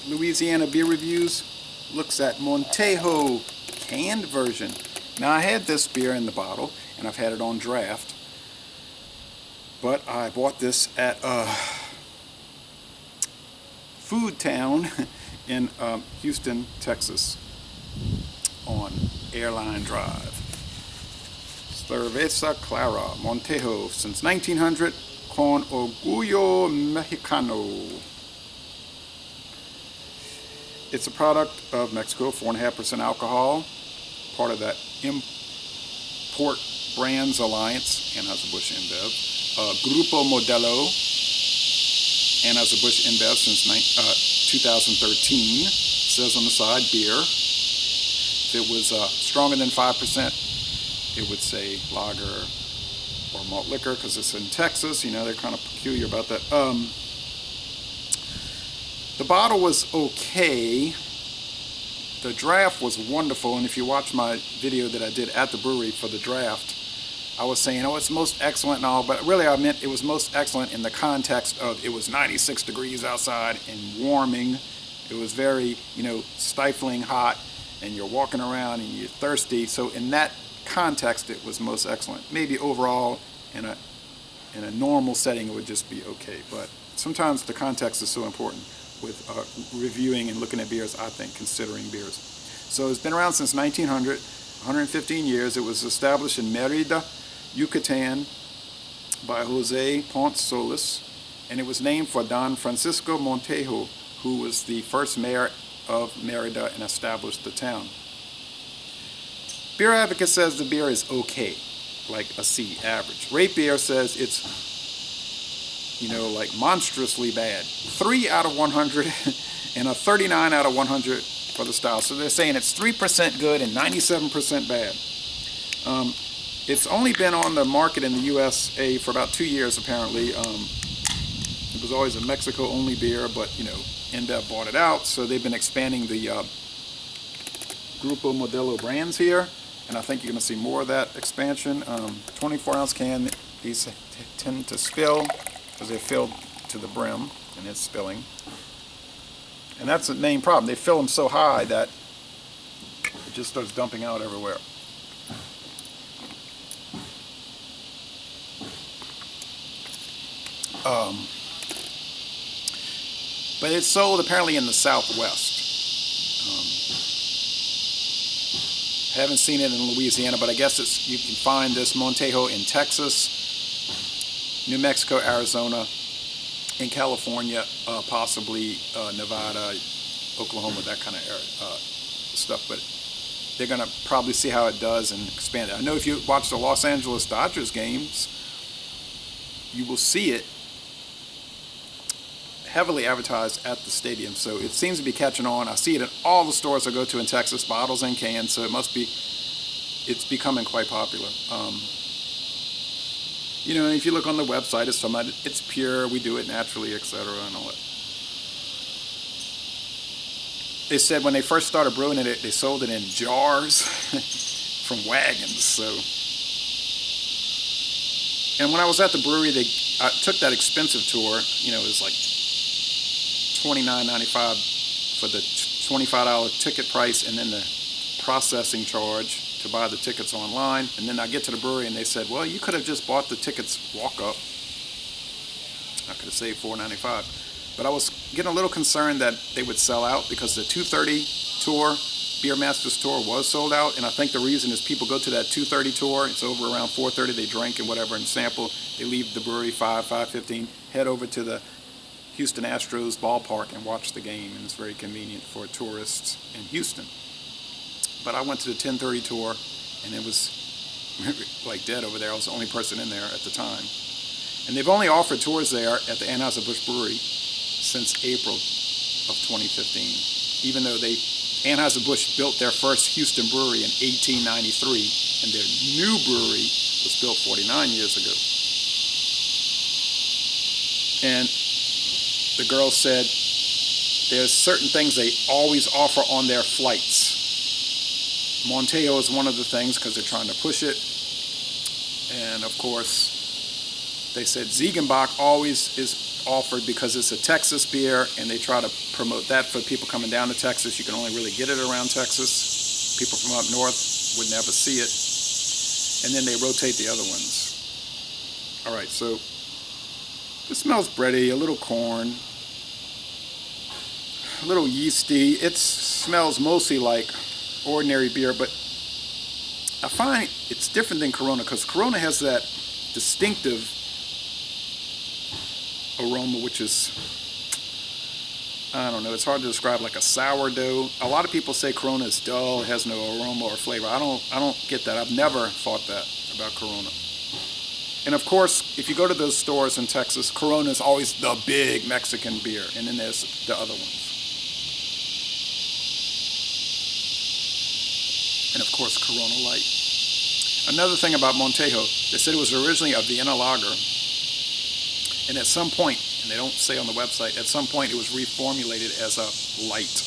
Louisiana Beer Reviews looks at Montejo canned version. Now, I had this beer in the bottle, and I've had it on draft, but I bought this at Food Town in Houston, Texas, on Airline Drive. Cerveza Clara Montejo since 1900, con orgullo mexicano. It's a product of Mexico, 4.5% alcohol, part of that Import Brands Alliance, Anheuser-Busch InBev. Grupo Modelo, Anheuser-Busch InBev since 2013. It says on the side, beer. If it was stronger than 5%, it would say lager or malt liquor, because it's in Texas. You know, they're kind of peculiar about that. The bottle was okay. The draft was wonderful, and if you watch my video that I did at the brewery for the draft, I was saying, oh, it's most excellent and all, but really I meant it was most excellent in the context of it was 96 degrees outside and warming. It was very, stifling hot, and you're walking around and you're thirsty. So in that context, it was most excellent. Maybe overall, in a normal setting, it would just be okay. But sometimes the context is so important with reviewing and looking at beers, I think, considering beers. So it's been around since 1900, 115 years. It was established in Mérida, Yucatan, by Jose Ponce Solis, and it was named for Don Francisco Montejo, who was the first mayor of Mérida and established the town. Beer Advocate says the beer is okay, like a C, average. Rate Beer says it's like monstrously bad. 3 out of 100 and a 39 out of 100 for the style. So they're saying it's 3% good and 97% bad. It's only been on the market in the USA for about 2 years, apparently. It was always a Mexico-only beer, but, InBev bought it out, so they've been expanding the Grupo Modelo brands here, and I think you're going to see more of that expansion. 24-ounce can, these tend to spill, because they're filled to the brim, and it's spilling. And that's the main problem. They fill them so high that it just starts dumping out everywhere. But it's sold apparently in the Southwest. Haven't seen it in Louisiana, but I guess you can find this Montejo in Texas, New Mexico, Arizona, in California, possibly Nevada, Oklahoma, that kind of stuff. But they're going to probably see how it does and expand it. I know if you watch the Los Angeles Dodgers games, you will see it heavily advertised at the stadium, so it seems to be catching on. I see it in all the stores I go to in Texas, bottles and cans, so it's becoming quite popular. And if you look on the website, it's talking about it's pure, we do it naturally, etc. and all that. They said when they first started brewing it, they sold it in jars from wagons. So, and when I was at the brewery, I took that expensive tour. It was like $29.95 for the $25 ticket price, and then the processing charge to buy the tickets online. And then I get to the brewery and they said, well, you could have just bought the tickets walk up. I could have saved $4.95. But I was getting a little concerned that they would sell out, because the 230 tour, Beer Masters tour, was sold out. And I think the reason is people go to that 230 tour, it's over around 4:30, they drink and whatever and sample. They leave the brewery 5:15, head over to the Houston Astros ballpark and watch the game, and it's very convenient for tourists in Houston. But I went to the 10:30 tour, and it was like dead over there. I was the only person in there at the time. And they've only offered tours there at the Anheuser-Busch Brewery since April of 2015, even though Anheuser-Busch built their first Houston brewery in 1893, and their new brewery was built 49 years ago. And the girl said there's certain things they always offer on their flights. Montejo is one of the things, because they're trying to push it. And of course, they said Ziegenbach always is offered because it's a Texas beer, and they try to promote that for people coming down to Texas. You can only really get it around Texas. People from up north would never see it. And then they rotate the other ones. All right, so it smells bready, a little corn, a little yeasty. It smells mostly like ordinary beer, but I find it's different than Corona, because Corona has that distinctive aroma, which is, I don't know, it's hard to describe, like a sourdough. A lot of people say Corona is dull, has no aroma or flavor. I don't get that. I've never thought that about Corona. And of course, if you go to those stores in Texas, Corona is always the big Mexican beer, and then there's the other ones. And of course, Corona Light. Another thing about Montejo, they said it was originally a Vienna lager, and at some point, and they don't say on the website, at some point it was reformulated as a light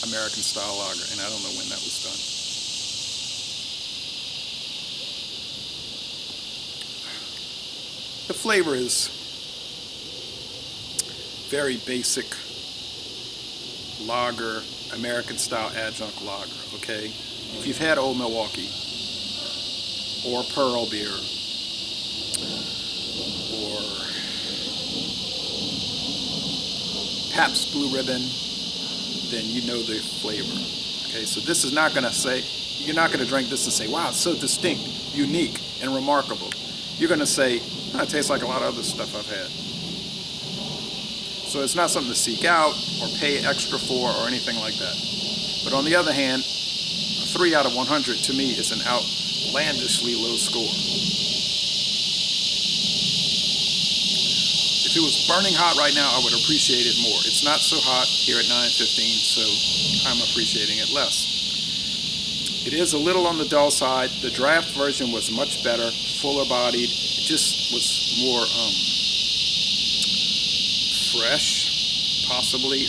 American style lager, and I don't know when that was done. The flavor is very basic lager, American style adjunct lager, okay? If you've had Old Milwaukee, or Pearl beer, or Pabst Blue Ribbon, then you know the flavor. Okay, so this is not going to say, you're not going to drink this and say, wow, it's so distinct, unique, and remarkable. You're going to say, oh, it tastes like a lot of other stuff I've had. So it's not something to seek out or pay extra for or anything like that. But on the other hand, a 3 out of 100 to me is an outlandishly low score. If it was burning hot right now, I would appreciate it more. It's not so hot here at 9:15, so I'm appreciating it less. It is a little on the dull side. The draft version was much better, fuller bodied. It just was more fresh, possibly.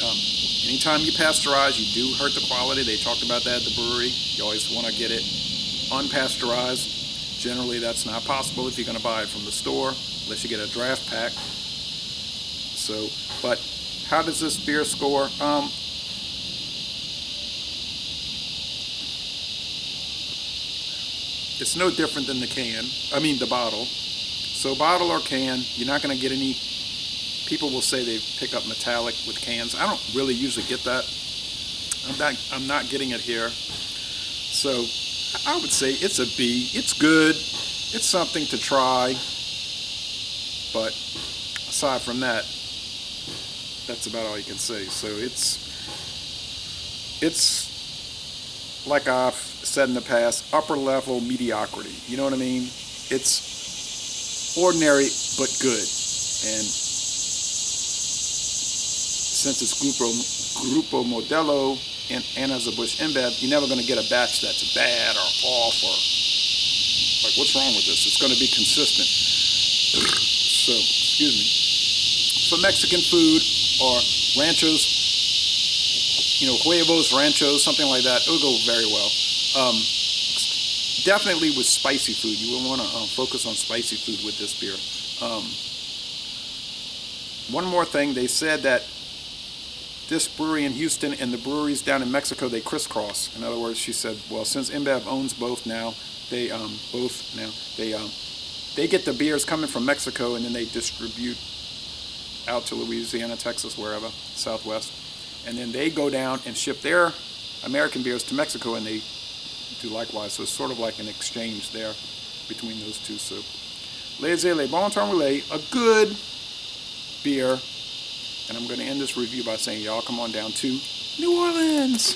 Anytime you pasteurize, you do hurt the quality. They talked about that at the brewery. You always want to get it unpasteurized. Generally, that's not possible if you're going to buy it from the store, unless you get a draft pack. So, but how does this beer score? It's no different than the bottle. So bottle or can, you're not going to get any. People will say they pick up metallic with cans. I don't really usually get that. I'm not getting it here. So I would say it's a B. It's good. It's something to try. But aside from that, that's about all you can say. So it's like I've said in the past, upper level mediocrity. You know what I mean? It's ordinary but good. And since it's Grupo Modelo and Anheuser-Busch InBev, you're never going to get a batch that's bad or off or like, what's wrong with this? It's going to be consistent. So, excuse me. For Mexican food or ranchos, huevos, ranchos, something like that, it will go very well. Definitely with spicy food. You will want to focus on spicy food with this beer. One more thing, they said that this brewery in Houston and the breweries down in Mexico, they crisscross. In other words, she said, well, since InBev owns both now, they get the beers coming from Mexico and then they distribute out to Louisiana, Texas, wherever, Southwest. And then they go down and ship their American beers to Mexico, and they do likewise. So it's sort of like an exchange there between those two. So, Les Bon Temps Relais, a good beer. And I'm going to end this review by saying, y'all come on down to New Orleans.